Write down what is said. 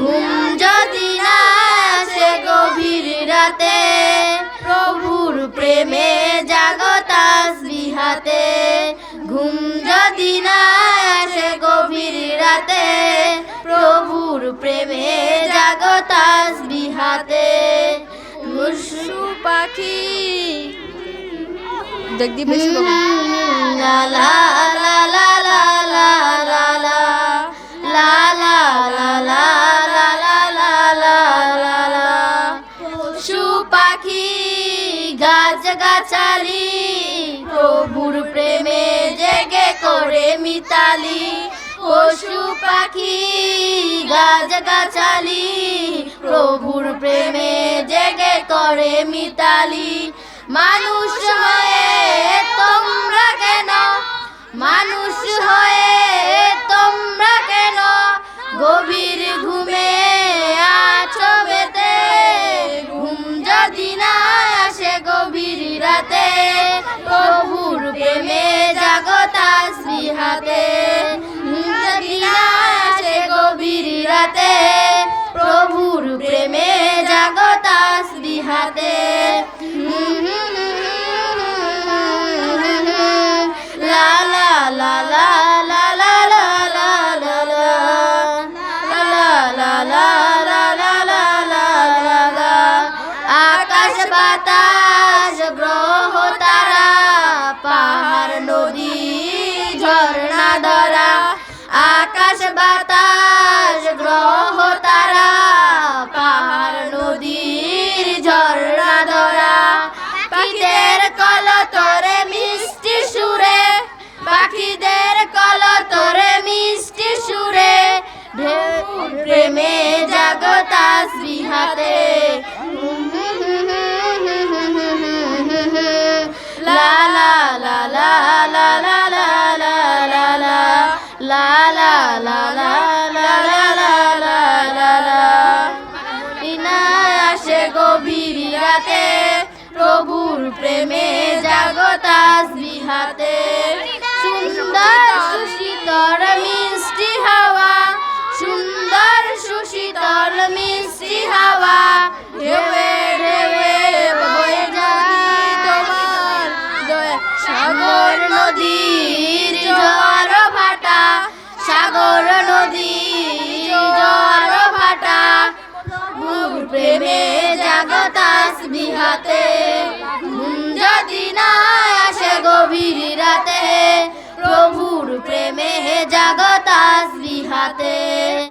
ঘুম যদি না আসে গভীর রাতে, প্রভুর প্রেমে জাগো তাসবিহ হাতে। ঘুম যদি না আসে গভীর রাতে, প্রভুর প্রেমে জাগো তাসবিহ হাতে। পশু পাখি দেখদি বেশি লা লা লা লা লা লা লা লা লা লা লা লা লা লা লা লা লা। পশু পাখি গাছ গাছালি, প্রভুর প্রেমে জেগে করে মিতালি। পশু পাখি গাছ গাছালি, প্রভুর প্রেমে জেগে করে মিতালি। মানুষ হয়ে তোমরা কেন, মানুষ হয়ে তোমরা কেন গভীর ঘুমে আছো মেতে। ঘুম যদি না আসে গভীর রাতে, প্রভুর প্রেমে জাগো তাসবিহ হাতে। ঘুম যদি না আসে গভীর রাতে, প্রভুর প্রেমে জাগো তাসবিহ হাতে। লা লা লা লা লা লা লা লা লা লা লা লা লা লা লা। আকাশ বাতাস গ্রহ তারা, পাহাড় নদী ঝর্ণা ধরা। আকাশ বাতাস গ্রহ তারা, পাহাড় নদীর ঝর্ণা ধরা। পাখিদের কলতরে মিষ্টি সুরে, পাখিদের কলতরে মিষ্টি সুরে, ঢেউর প্রেমে জাগো তাসবিহ হাতে। লা লা লা লা লা লা লা লা লা লা লা লা লা লা লা লা লা লা। ইনা আসে গভীর রাতে, প্রভুর প্রেমে জাগো তাসবিহ হাতে। সুন্দর সুশীতল মিষ্টি হাওয়া, সুন্দর সুশীতল মিষ্টি হাওয়া, ঢেউয়ে ঢেউয়ে বয়ে যায় তোমার দয়া। সাগর নদীর জোয়ার ভাটা, সাগর নদীর জোয়ার ভাটা, প্রভুর প্রেমে জাগো তাসবিহ হাতে। ঘুম যদি না আসে গভীর রাতে, প্রভুর প্রেমে জাগো তাসবিহ হাতে।